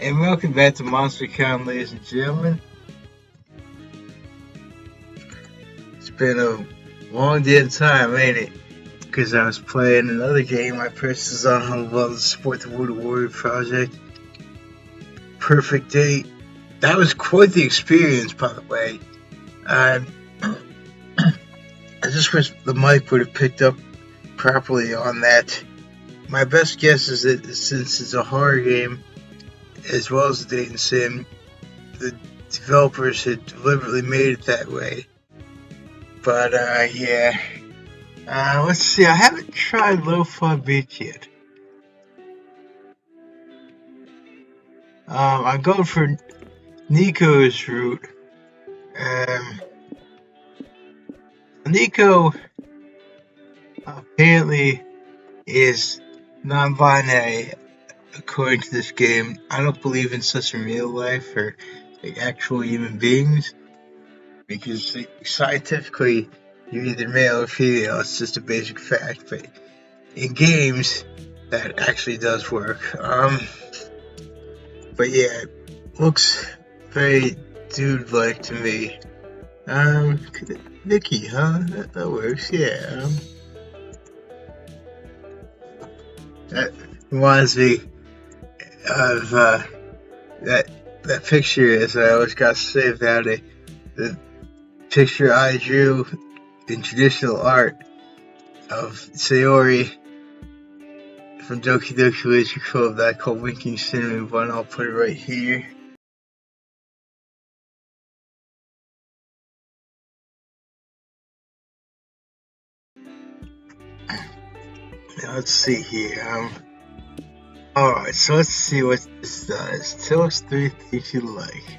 And welcome back to MonsterCon, ladies and gentlemen. It's been a long damn time, ain't it? Because I was playing another game I purchased on Humble to support the Wood Warrior project. Perfect Date. That was quite the experience, by the way. I just wish the mic would have picked up properly on that. My best guess is that since it's a horror game, as well as a dating sim, the developers had deliberately made it that way. But, yeah. Let's see, I haven't tried Lo-Fi Beach yet. I'm going for Nico's route. Nico apparently is non-binary according to this game. I don't believe in such in real life or like actual human beings, because scientifically you're either male or female. It's just a basic fact, but in games that actually does work. But yeah, it looks very dude-like to me. Vicky, huh? That works, yeah. That reminds me of that picture, as I always got saved out of the picture I drew in traditional art of Sayori from Doki Doki Literature Club that I call Winking Cinnamon Bun. I'll put it right here. Now let's see here. Alright, so let's see what this does. Tell us 3 things you like.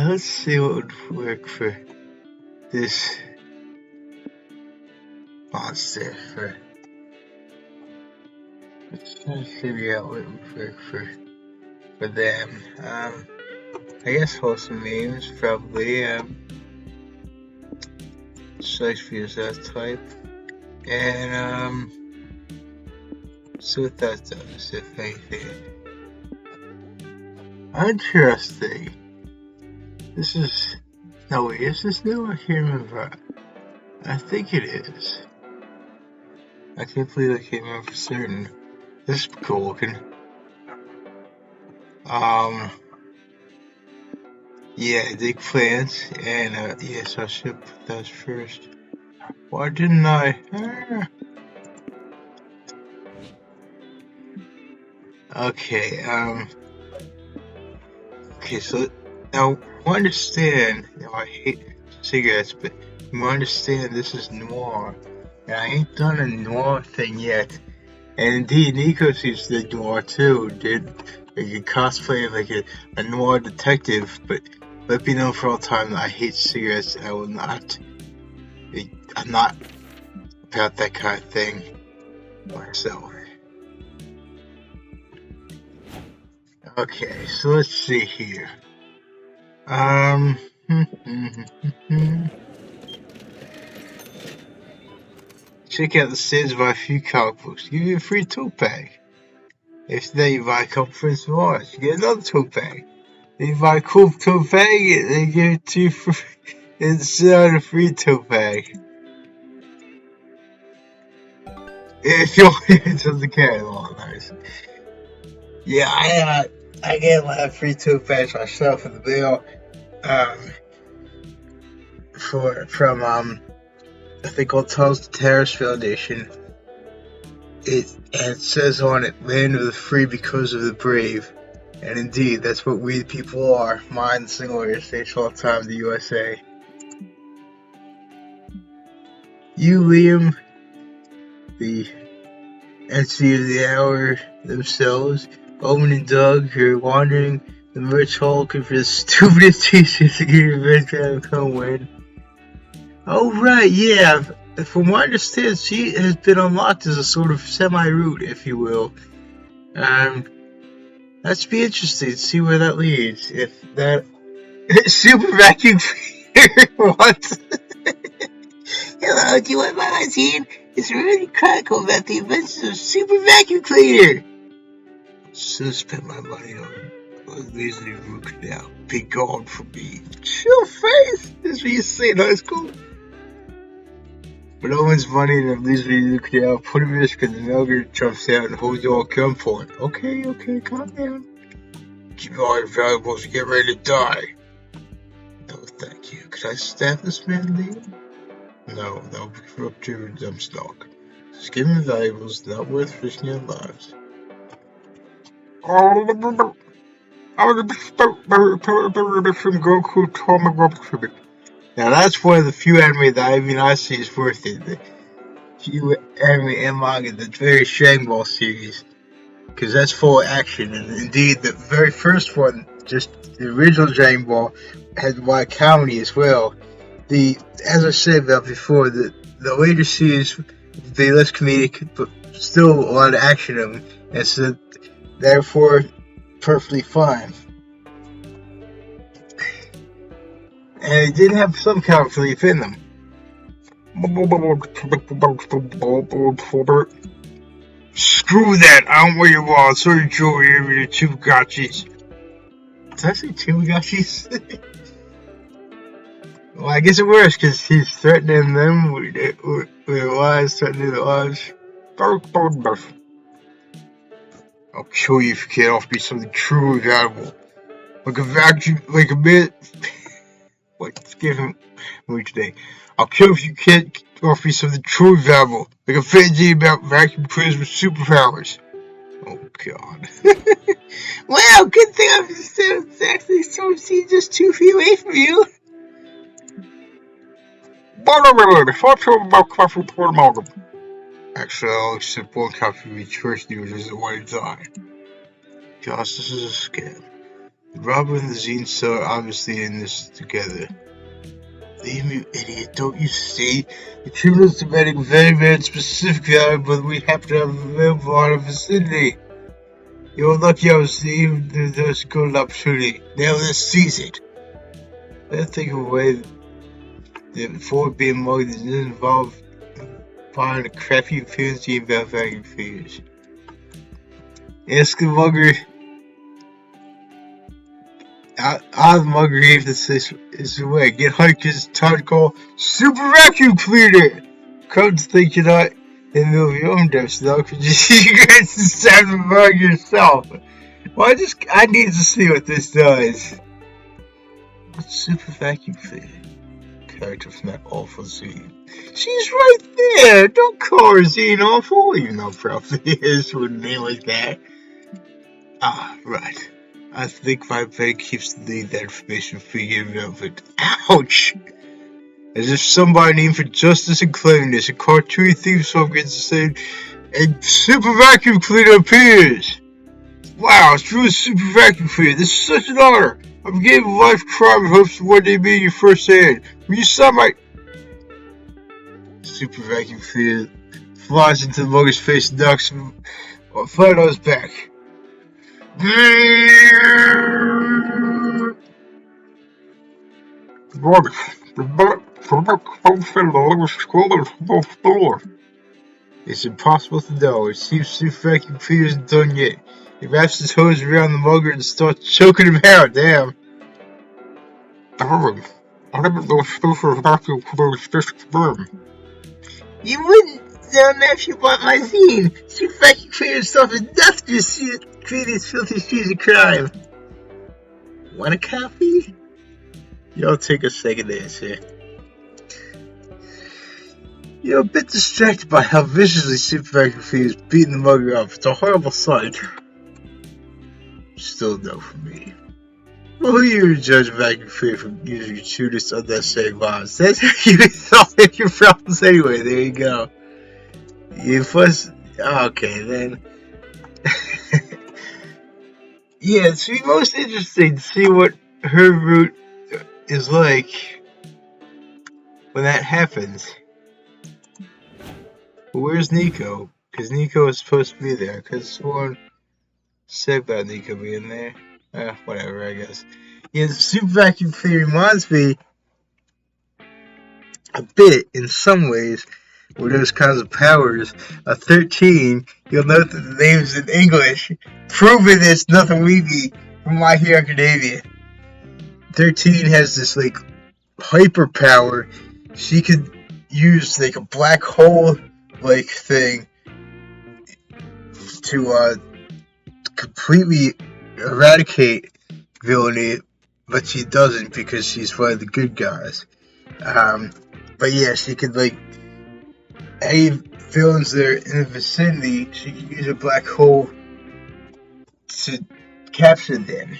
Let's see what would work for this monster. Let's try to figure out what would work for them. I guess wholesome memes, probably. Shakespeare's that type. And, see what that does, if anything. Interesting. This is... No, wait, is this new? I can't remember. I think it is. I can't believe I can't remember for certain. This is cool looking. Yeah, dig plants, and, yes, I should put those first. Why didn't I? Okay, okay, so, now, I understand, I hate cigarettes, but you understand this is noir, and I ain't done a noir thing yet. And indeed, Nico seems to do noir too, dude. Like a cosplay like a noir detective, but let me know for all time that I hate cigarettes. I will not. I'm not about that kind of thing myself. Okay, so let's see here. Check out the sales of a few comic books. Give you a free 2-pack. If they buy a couple for Mars, you get another 2-pack. If you buy a cool 2-pack, they give it to you for instead of a free 2-pack. If you want it doesn't carry along, nice. Yeah, I get my free 2-packs myself in the mail. From I think called Tunnels to Terrace Foundation. And it says on it, land of the free because of the brave. And indeed, that's what we the people are. Mine, the single states all the time, the USA. You, Liam, the MC of the hour themselves, Owen and Doug, are wandering the merch hall looking for the stupidest t-shirts to get your red guy to come win. Oh, right, yeah. From what I understand, she has been unlocked as a sort of semi-route, if you will. That'd be interesting to see where that leads. If that super vacuum cleaner, what? Hello, do you want my machine? It's really critical that the invention of super vacuum cleaner. Should have spent my money on lazy root canal. Be gone from me. Chill face. That's what you say in high school. But no one's money in a lazy root canal. Put him in risk because the Melger jumps out and holds you all gunpoint. Okay, calm down. Keep all your valuables and get ready to die. No, thank you. Could I stab this man, Liam? No, that would be corrupt your dumb stock. Just give me valuables, not worth risking your lives. From Goku Tamagotchi. Now that's one of the few anime that I see is worth it. The few anime and manga that's very Dragon Ball series. Because that's full of action, and indeed the very first one, just the original Dragon Ball, had white comedy as well. As I said about before, the later series, they less comedic, but still a lot of action in them, and so therefore perfectly fine. And it did have some comic relief in them. Screw that! I don't wear your wallet. Sorry, jewelry here with your two gotchis. Did I say two gotchis? Well, I guess it works because he's threatening them with lies, threatening the lies. I'll kill you if you can't offer me something truly valuable. Like a vacuum, like a bit. Wait, give him me today. I'll kill if you can't offer me something truly valuable. Like a fantasy about vacuum cleaners with superpowers. Oh, God. Wow, good thing I'm actually so see just 2 feet away from you. Actually, I'll accept one copy of each first users at one time. Gosh, this is a scam. The robber and the zine seller are obviously in this together. Leave me, you idiot, don't you see? The criminals demanding very specific value, but we happen to have available in our vicinity. You're lucky I was even there's a good opportunity. Now let's seize it. Let's think of a way that before being mugged doesn't involve buying a crappy fantasy about vacuum cleaners. Ask the mugger. Out of mugger gave this is the way. Get hyped because it's time to call Super Vacuum Cleaner. Come to think you're not in the middle of your own death, so could you guys stab the mug yourself? Well, I need to see what this does. What's Super Vacuum Cleaner? Character from that awful zine. She's right there! Don't call her zine awful, even though probably is with a name like that. Ah, right. I think my bank keeps that information for you, Velvet. Ouch! As if somebody named for justice and cleanliness, a cartoon theme song gets said, and Super Vacuum Cleaner appears! Wow, it's really Super Vacuum Cleaner. This is such an honor. I'm getting a life crime in hopes of one day being your first hand. Will you sign my... Super Vacuum Cleaner flies into the mugger's face and knocks him flat on his back. It's impossible to know. It seems Super Vacuum Cleaner isn't done yet. He wraps his hose around the mugger and starts choking him out. Damn. You wouldn't know that if you bought my zine. Super Vacuum Cleaner stuff is enough to create these filthy streets of crime. Want a copy? Y'all take a second to answer. You're a bit distracted by how viciously Super Vacuum Cleaner is beating the mugger up. It's a horrible sight. Still no for me. Well, who you judge Vacuum Cleaner for using gratuitous unnecessary violence? That's how you resolve your problems anyway. There you go. You first. Okay, then. Yeah, it's most interesting to see what her route is like when that happens. But where's Nico? Because Nico is supposed to be there. Because someone said about Nico being there. Whatever, I guess. Yeah, the Super Vacuum Cleaner reminds me a bit, in some ways, with those kinds of powers. A 13, you'll note that the name's in English, proving it's nothing we be from My Hero Academia. 13 has this like hyper power. She could use like a black hole like thing to completely eradicate villainy, but she doesn't because she's one of the good guys. But yeah, she could like any villains that are in the vicinity, she could use a black hole to capture them.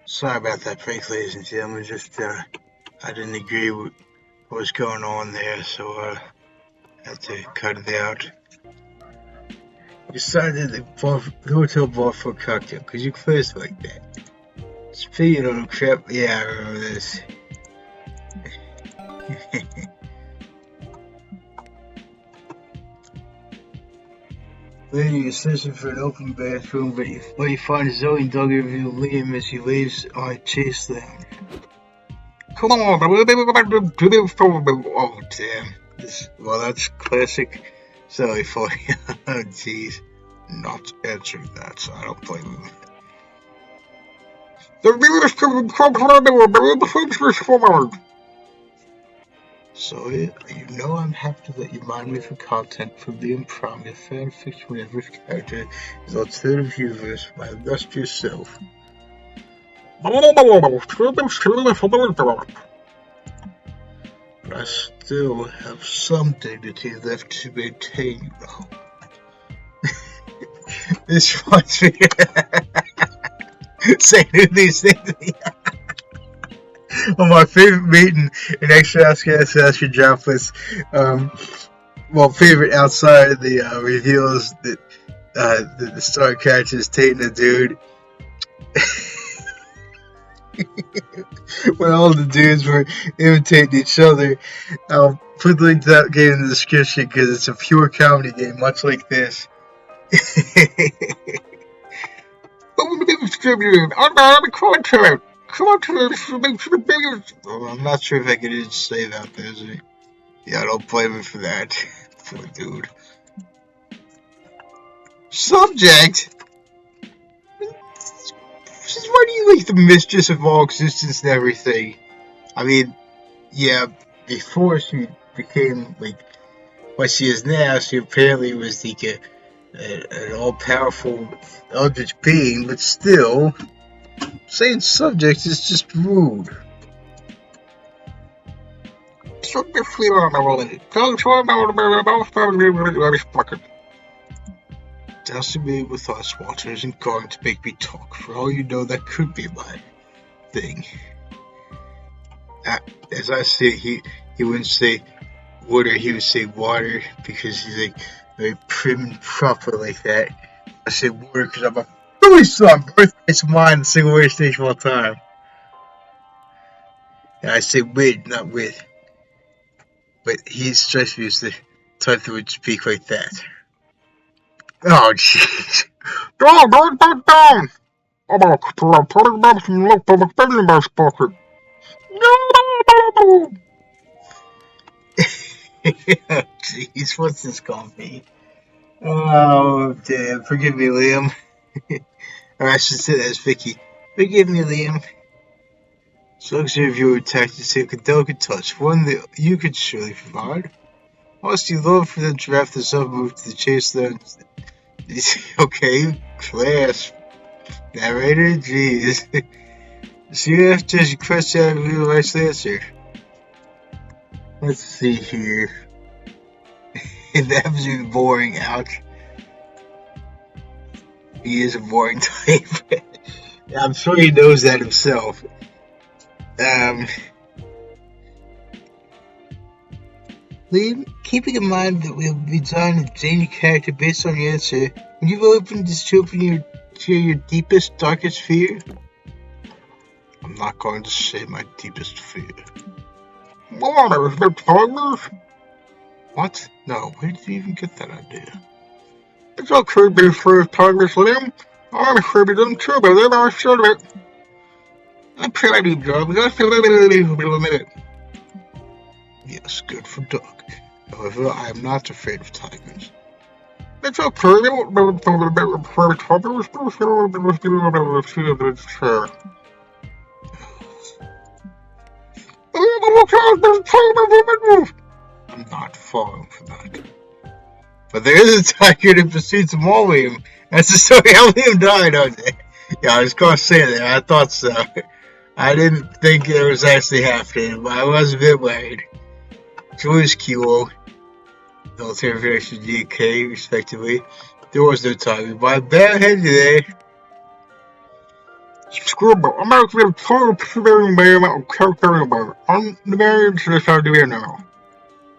Sorry about that break, ladies and gentlemen. Just I didn't agree with what was going on there, so I had to cut it out. Decided to go to a bar for a cocktail, because you first like that. Speaking of crap, yeah, I remember this. Later, you're searching for an open bathroom, but you find Zoe and Doug interview Liam as he leaves on a chase lounge. Come on, oh damn. Well, that's classic Zoe for you. Oh jeez. Not answering that, so I don't blame him. So, you know I'm happy to let you mind me for content from the improv, your fan fiction with every character is alternative universe by Rust Yourself. But I still have some dignity left to maintain, you know. This reminds me saying these things. On my favorite meeting in Extra Ask Your Droplets, well, favorite outside of the reveals that the star character is dating a dude. When all the dudes were imitating each other. I'll put the link to that game in the description because it's a pure comedy game, much like this. I'm not sure if I can even say that, is it? Yeah, I don't blame him for that. Poor dude. Subject? Why do you like the mistress of all existence and everything? I mean, yeah, before she became, like, what she is now, she apparently was like an all-powerful eldritch being, but still, saying subject is just rude. Dousing me with ice water isn't going to make me talk. For all you know, that could be my thing. As I say, he wouldn't say water, he would say water because he's like very prim and proper like that. I say water because I'm a really strong birthplace of mine, the single way station of all time. And I say with, not with. But he strikes me as the type that would speak like that. Oh, jeez. Down! I'm gonna put it back and look for the thing in my pocket. No! Jeez, what's this gonna be? Oh, damn. Forgive me, Liam. Or I should say that as Vicky. Forgive me, Liam. So luxury of your tactics take a delicate touch, one that you could surely provide. Whilst you love for them to wrap this up and move to the chase then. Okay, class. Narrator, jeez. See after you question out of your right answer. Let's see here. It's absolutely boring, ouch. He is a boring type. I'm sure he knows that himself. Liam, keeping in mind that we'll be designing a zany character based on your answer, would you be open to share your deepest, darkest fear? I'm not going to say my deepest fear. What? No, where did you even get that idea? It's okay to be first timers, Liam. I'm sure we didn't too, but then I said it. I'm pretty drunk. Yes, good for dog. However, I am not afraid of tigers. It's okay. I'm not falling for that. But there is a tiger that pursues Liam. That's the story how Liam died, okay? Yeah, I was gonna say that. I thought so. I didn't think it was actually happening, but I was a bit worried. Julius Kilo, military versus DK, respectively. There was no tiger, but I'm bareheaded today. Scribble, I'm actually a total I'm the marriage that's how do you know?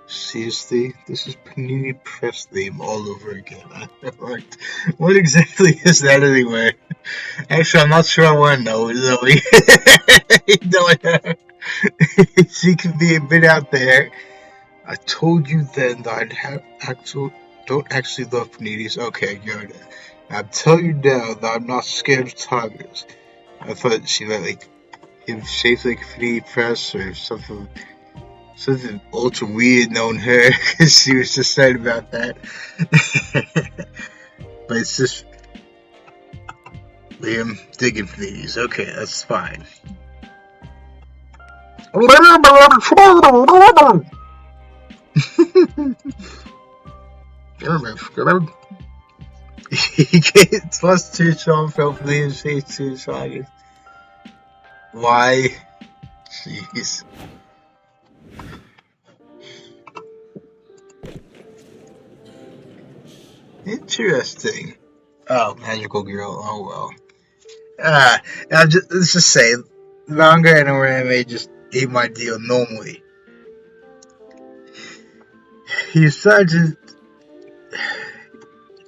Seriously, this is Panini Press theme all over again. What exactly is that anyway? Actually, I'm not sure I want to know, Zoe. She could be a bit out there. I told you then that I'd don't actually love paninis. Okay, good. I'm telling you now that I'm not scared of tigers. I thought she meant like him shaped like a panini press or something ultra weird known her because she was just saying about that. But it's just Liam digging for these. Okay, that's fine. He gets +2 Sean fell for Liam's face 2 sagas. Why? Jeez. Interesting. Oh, magical girl. Oh well. Let's just say, manga and anime just ain't my deal normally. He decided to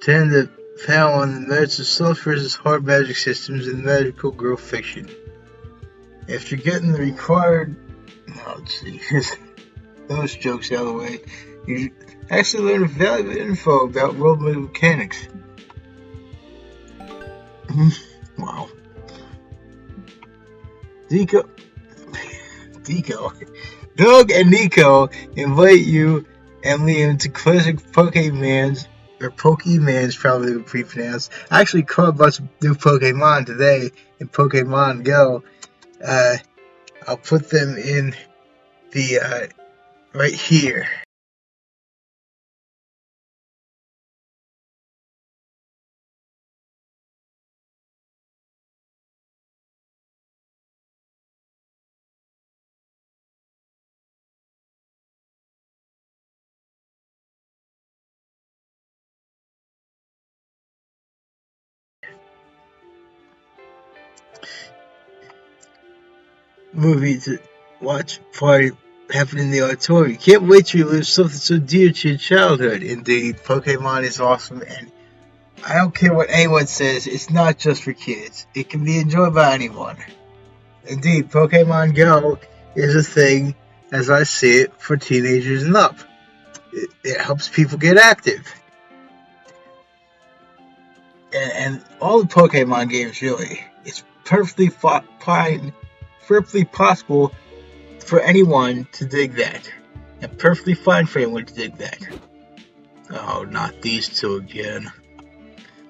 tend the panel on the merits of soft versus hard magic systems in magical girl fiction. After getting the required, let's see, those jokes out of the way, you actually learn valuable info about world mechanics. Wow. Nico, Doug and Nico invite you and Liam to classic Pokemon's, or Pokemon's probably pre-pronounced. I actually caught a bunch of new Pokemon today in Pokemon Go. I'll put them in the, right here. Movie to watch party happen in the auditorium. Can't wait to relive something so dear to your childhood. Indeed, Pokemon is awesome, and I don't care what anyone says, it's not just for kids. It can be enjoyed by anyone. Indeed, Pokemon Go is a thing, as I see it, for teenagers and up. It helps people get active. And all the Pokemon games, really. It's perfectly fine, perfectly possible for anyone to dig that. And perfectly fine for anyone to dig that. Oh, not these two again.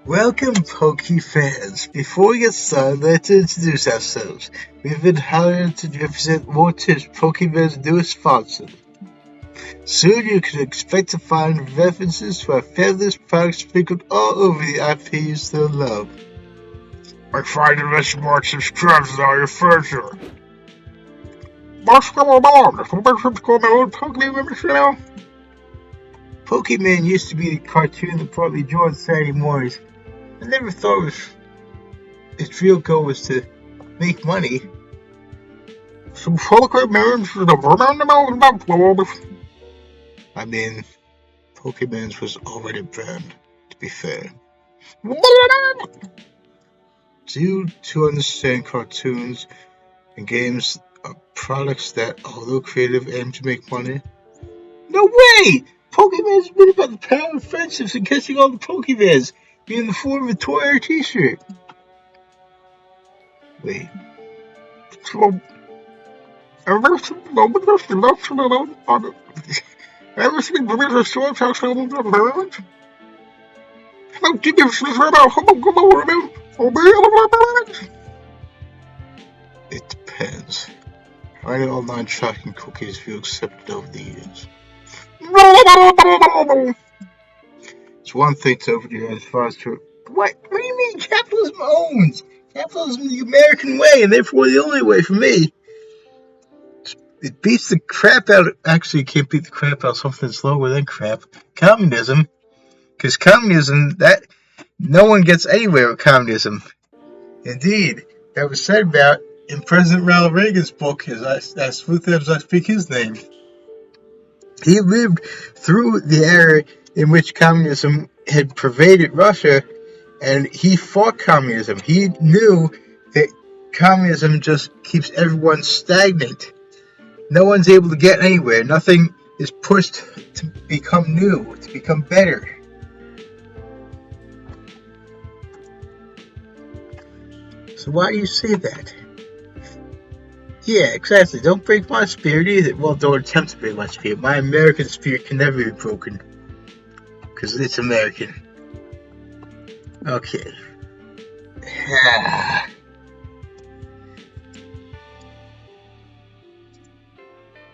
Welcome, Poke fans. Before we get started, let's introduce ourselves. We've been hired to represent Mortis, Pokemon's newest sponsor. Soon you can expect to find references to our fabulous products sprinkled all over the IPs they love. Like find the best marks and scrubs in all your furniture. Pokemon used to be the cartoon that probably drew on Saturday mornings. I never thought its real goal was to make money. I mean, Pokemon's was already banned, to be fair. Due to understand cartoons and games are products that, although creative, aim to make money. No way! Pokemon's been about the power of friendships and catching all the Pokemons, being in the form of a toy or t-shirt. Wait. It depends. Why do online tracking cookies feel accepted over the years? It's one thing to open your eyes as far as to. What do you mean capitalism owns? Capitalism is the American way, and therefore the only way for me. It beats the crap out of. Actually, it can't beat the crap out of something that's lower than crap. Communism. Because communism, that. No one gets anywhere with communism. Indeed, that was said about in President Ronald Reagan's book, as smoothly as I speak his name. He lived through the era in which communism had pervaded Russia, and he fought communism. He knew that communism just keeps everyone stagnant. No one's able to get anywhere. Nothing is pushed to become new, to become better. So why do you say that? Yeah, exactly. Don't break my spirit either. Well, don't attempt to break my spirit. My American spirit can never be broken. Because it's American. Okay.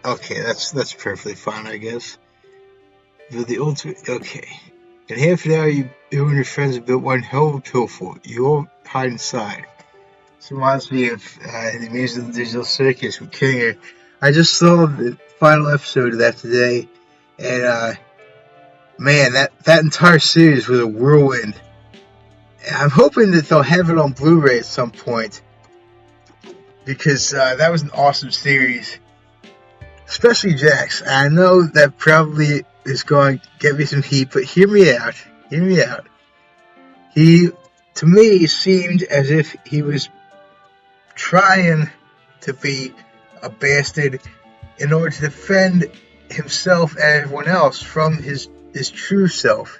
Okay, that's perfectly fine, I guess. You're the ultimate. Okay. In half an hour, you and your friends have built one hell of a pill fort. You all hide inside. This reminds me of the Amazing Digital Circus with Kinger. I just saw the final episode of that today, and man, that entire series was a whirlwind. I'm hoping that they'll have it on Blu-ray at some point, because that was an awesome series. Especially Jax. I know that probably is going to get me some heat, but hear me out. Hear me out. He, to me, seemed as if he was trying to be a bastard in order to defend himself and everyone else from his true self.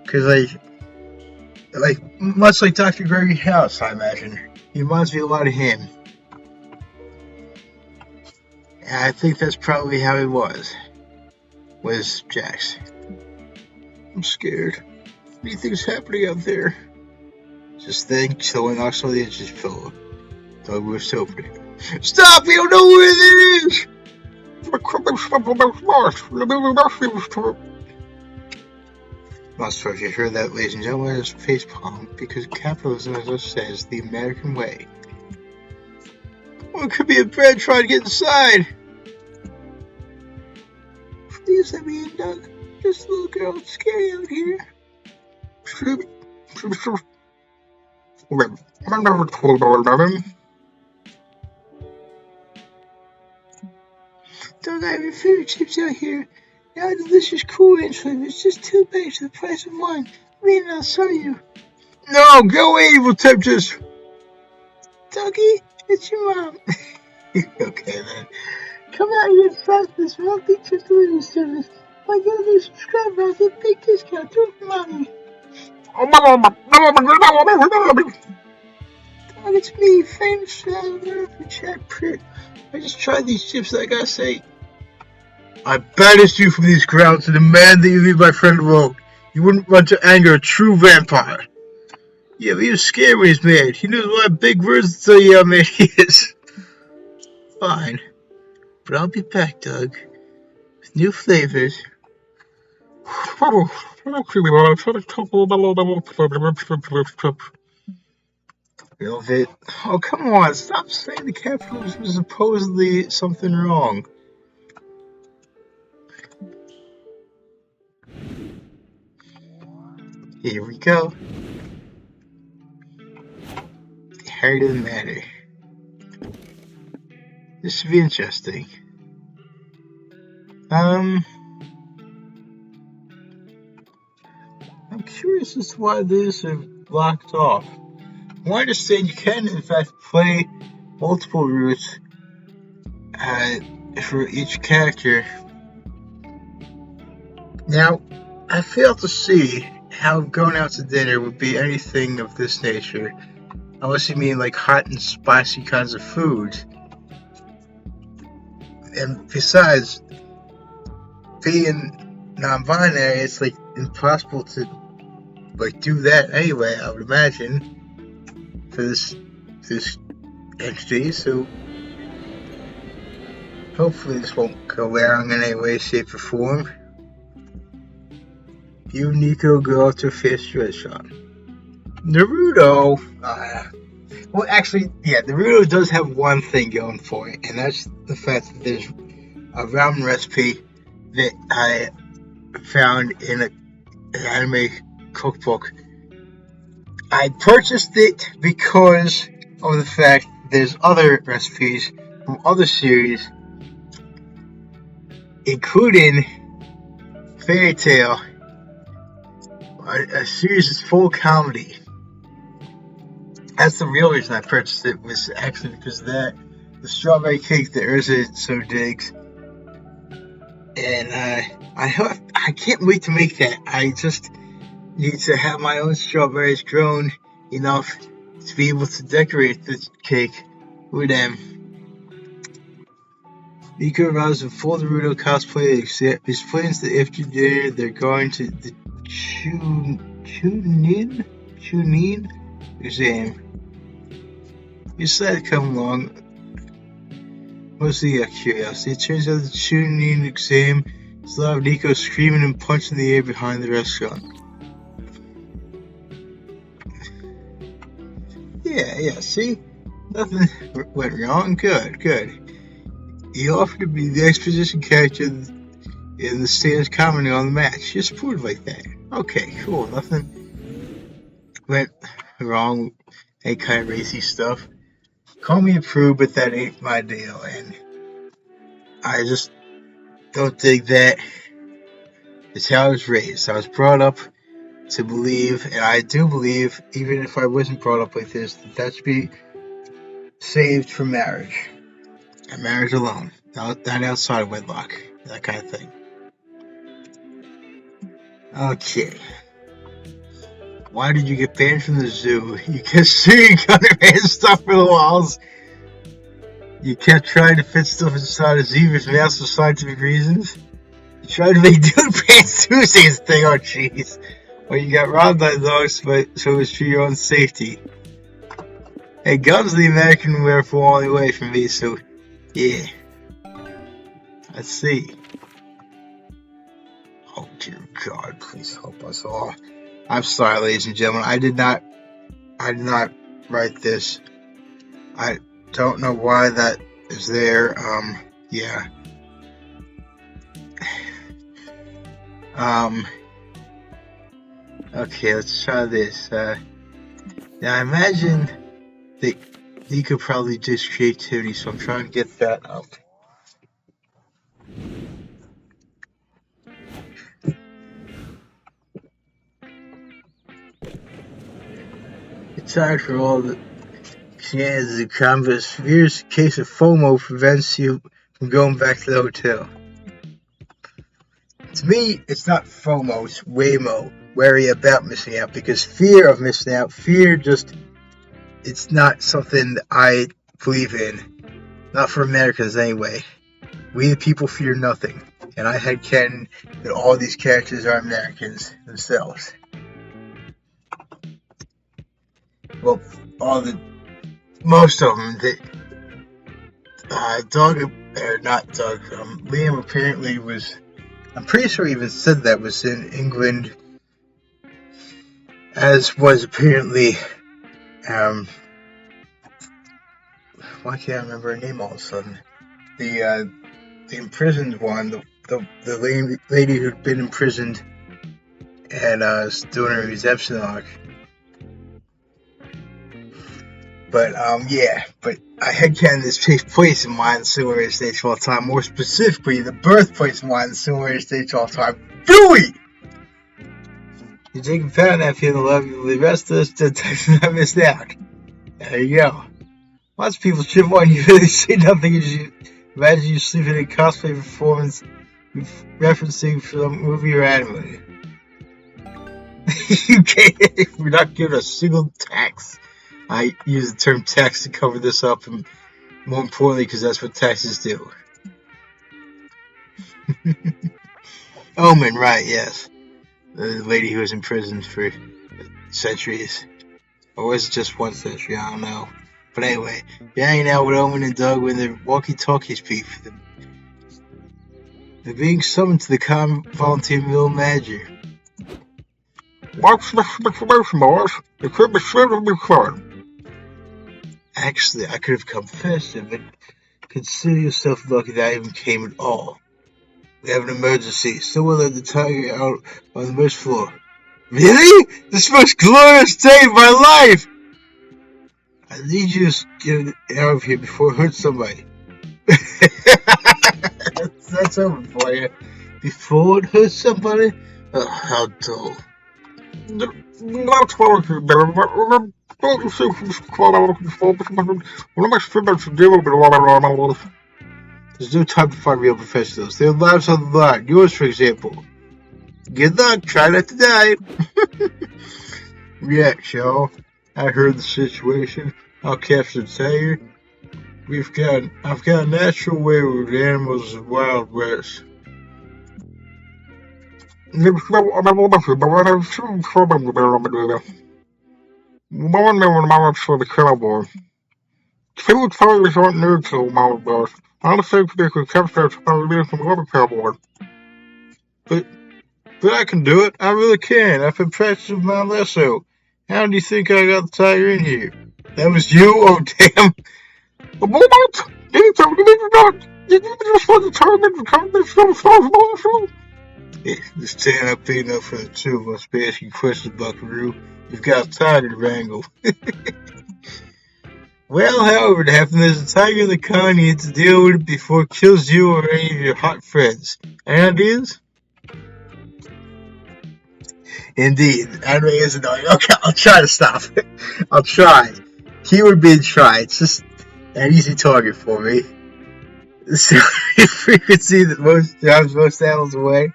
Because, like much like Dr. Gregory House, I imagine. He reminds me a lot of him. And I think that's probably how he was Jax. I'm scared. What do you think is happening out there? Just think, someone knocks on the edges, fella. Doug was opening. Stop! We don't know where it is! Must first, you heard that, ladies and gentlemen, is facepalm, because capitalism, as I said, is the American way. Well, it could be a bad trying to get inside. Please let me in, Doug. This little girl is scary out here. Doug, I have your favorite chips out here. Now a delicious Cool Ranch flavor. It's just 2 bags for the price of one. Read I'll sell you. No, go away, evil temptress. Dougie, it's your mom. Okay, man. Come out here and try this monthly chip delivery service. By getting a subscriber, I'll get a big discount. Do it for mommy. Dog, it's me, famous chat prick. I just tried these chips and I gotta say, I banish you from these grounds and demand that you leave my friend alone. You wouldn't run to anger a true vampire. Yeah, but he was scared when he's mad. He knows what big words to tell you how mad he is. Fine. But I'll be back, Doug. With new flavors. Velvet. Oh, come on. Stop saying the capitalism is supposedly something wrong. Here we go. The heart of the matter. This should be interesting. I'm curious as to why these are blocked off. I understand you can, in fact, play multiple routes for each character. Now, I fail to see how going out to dinner would be anything of this nature, unless you mean like hot and spicy kinds of foods. and besides, being non-binary, it's like impossible to like do that anyway. I would imagine for this entity. So hopefully this won't go wrong in any way, shape, or form. You, Nico, go out to fish restaurant. Naruto. Well, actually, yeah, Naruto does have one thing going for it, and that's the fact that there's a ramen recipe that I found in an anime cookbook. I purchased it because of the fact there's other recipes from other series, including Fairy Tail, a series that's full comedy. That's the real reason I purchased it, was actually because of that. The strawberry cake that Urza so digs. And I can't wait to make that. I just need to have my own strawberries grown enough to be able to decorate this cake with them. Nico arrives in full Naruto cosplay, explains that after dinner they're going to the Chunin exam. He decided to come along, mostly out of curiosity. It turns out the Chunin exam is a lot of Nico screaming and punching the air behind the restaurant. Yeah, see? Nothing went wrong. Good. He offered to be the exposition character in the stands commenting on the match. Just supported like that. Okay, cool. Nothing went wrong. Any kind of racy stuff. Call me a prude, but that ain't my deal. And I just don't dig that. It's how I was raised. I was brought up to believe, and I do believe, even if I wasn't brought up like this, that should be saved for marriage. And marriage alone. Not outside of wedlock. That kind of thing. Okay. Why did you get banned from the zoo? You kept seeing Gunnerman stuff for the walls. You kept trying to fit stuff inside a zebra's mouth for scientific reasons. You tried to make Dude Pants Tuesdays thing. Oh, jeez. Well, you got robbed by dogs, but so it was for your own safety. Hey, guns the American wear for all the way from me, so yeah. Let's see. Oh, dear God, please help us all. I'm sorry, ladies and gentlemen. I did not write this. I don't know why that is there. Yeah. Okay, let's try this. Now, I imagine that Nico probably does creativity, so I'm trying to get that up. It's hard for all the shenanigans and converse. Here's a case of FOMO prevents you from going back to the hotel. To me, it's not FOMO, it's WAMO, worry about missing out, because fear of missing out, it's not something that I believe in. Not for Americans, anyway. We the people fear nothing, and I headcanon that all these characters are Americans themselves. Well, most of them. Liam apparently was, I'm pretty sure he even said that, was in England, as was apparently, why can't I remember her name all of a sudden? The imprisoned one, the lady who'd been imprisoned and was doing her redemption arc. But but I headcanon this takes place in Mayan Silver Stage all the time. More specifically, the birthplace of Mayan Silver Stage all the time. Dewey! You're taking part in that feeling of love. The rest of us detectives have missed out. There you go. Lots of people trip on you really say nothing as you imagine you sleeping in a cosplay performance referencing some movie or anime. You can't, we're not given a single tax. I use the term tax to cover this up, and more importantly, because that's what taxes do. Omen, right? Yes, the lady who was in prison for centuries, or was it just 1 century? I don't know. But anyway, you're hanging out with Owen and Doug when the walkie-talkies beep. They're being summoned to the common volunteer mill manager. What's the information, boys? The equipment should have been caught. Actually, I could have come faster, but consider yourself lucky that I even came at all. We have an emergency. Someone let the tiger out on the merch floor. Really? This most glorious day of my life! I need you to get out of here before it hurts somebody. That's over for you. Before it hurts somebody? Oh, how dull. There's no time to find real professionals. Their lives on the line. Yours, for example. Good luck. Try not to die. React, y'all. I heard the situation. I'll capture the tiger. I've got a natural way with animals of Wild West. People totally aren't neutral, Wild West. I don't think they could capture some other cowboy. But I can do it. I really can. I've been practicing my lasso. How do you think I got the tiger in here? That was you? Oh, damn. A moment! Did you just want to tell me to come this so the stand up big enough for the two of us be asking questions, Buckaroo. You've got a tiger to wrangle. Well, however, to happen there's a tiger in the con, you need to deal with it before it kills you or any of your hot friends. Any ideas? Indeed, anime is annoying. Okay, I'll try to stop it. I'll try. Keyword being try. It's just an easy target for me. So, frequency that most drives most animals away.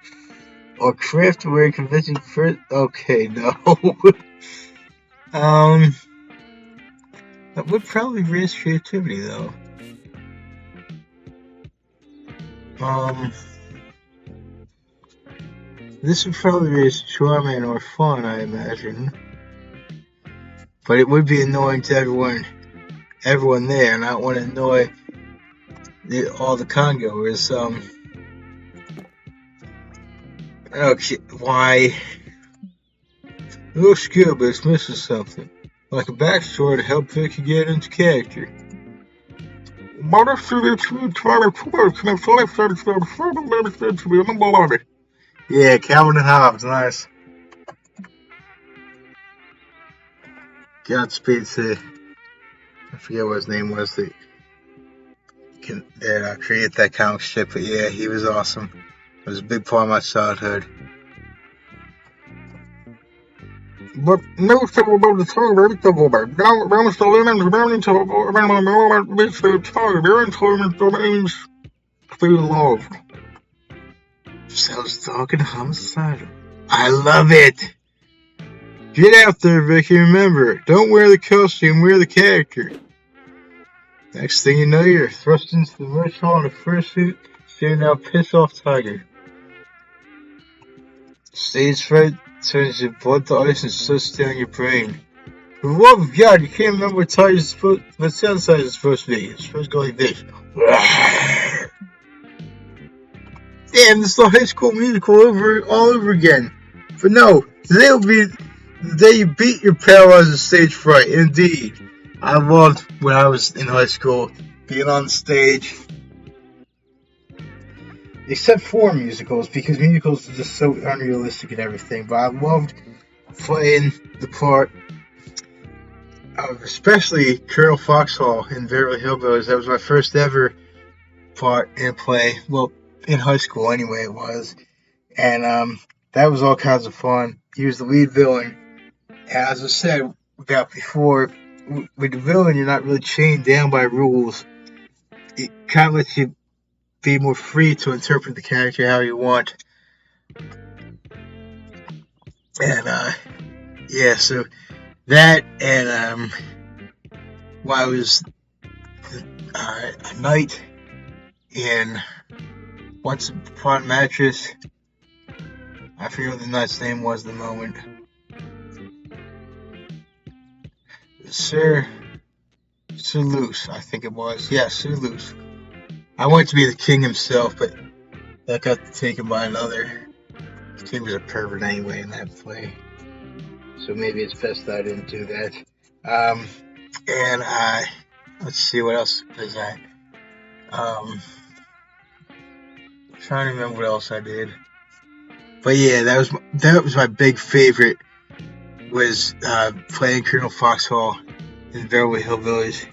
Or craft where convention first. Okay, no. That would probably raise creativity, though. This would probably raise charm or fun, I imagine. But it would be annoying to everyone there, and I don't want to annoy all the congoers. Okay, why? It looks good, but it's missing something. Like a backstory to help Vicky get into character. Yeah, Calvin and Hobbes, nice. Godspeed to, I forget what his name was, that created that comic strip, but yeah, he was awesome. It was a big part of my childhood. But no trouble about the tiger, sounds dark and homicidal. I love it! Get out there, Vicky, remember, don't wear the costume, wear the character. Next thing you know, you're thrust into the merch hall in a fursuit, staring out piss off tiger. Stage fright turns your blood to ice and shuts down your brain. For the love of God, you can't remember what sound size is supposed to be. It's supposed to go like this. Damn, this is the High School Musical all over again. But no, today will be the day you beat your paralyzing stage fright. Indeed. I loved when I was in high school being on stage. Except for musicals, because musicals are just so unrealistic and everything. But I loved playing the part of especially Colonel Foxhall in Beverly Hillbillies. That was my first ever part in a play. Well, in high school anyway it was. And that was all kinds of fun. He was the lead villain. And as I said about before, with the villain you're not really chained down by rules. It kind of lets you be more free to interpret the character how you want. And yeah, so that and while I was a night in Once Upon Mattress. I forget what the nut's name was at the moment. Sir Luce, I think it was. Yeah, Sir Luce. I wanted to be the king himself, but that got taken by another. The king was a pervert anyway in that play. So maybe it's best I didn't do that. And let's see what else was that. Trying to remember what else I did. But yeah, that was my big favorite. Was playing Colonel Foxhall in Beverly Hillbillies.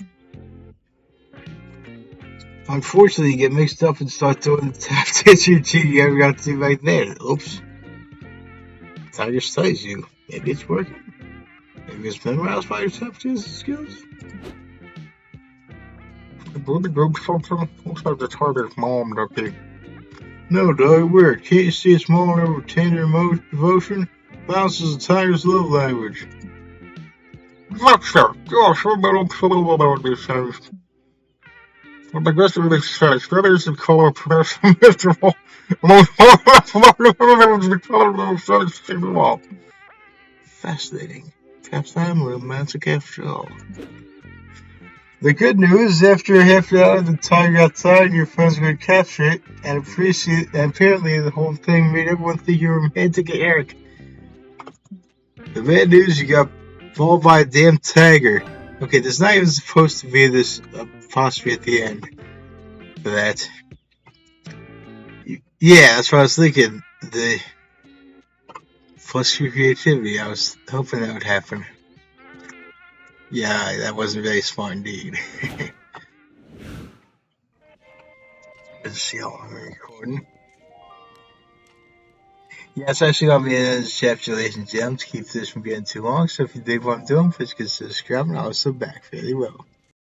Unfortunately, you get mixed up and start doing the tap dance routine you ever got to do back then. Oops. Tiger studies you. Maybe it's working. Maybe it's memorized by your tap dance skills. I believe it something. Looks like the target's mom, Ducky. No, dog, weird. Can't you see it's more over tender devotion? Violence is the tiger's love language. Master, gosh, I don't about these things. Well, I guess it makes sense. That is the color person, Mr. Wall. Fascinating. Perhaps I'm romantic after all. The good news, after half an hour, the tiger got tired and your friends were going to capture it and appreciate it, and apparently the whole thing made everyone think you were romantic and Eric. The bad news, you got followed by a damn tiger. Okay, there's not even supposed to be this apostrophe at the end for that. Yeah, that's what I was thinking. The plus your creativity, I was hoping that would happen. Yeah, that wasn't very smart indeed. Let's see how long we're recording. Yeah, it's actually going to be another chapter, ladies and gentlemen, to keep this from getting too long. So if you dig what I'm doing, please consider subscribing. I'll also back fairly well.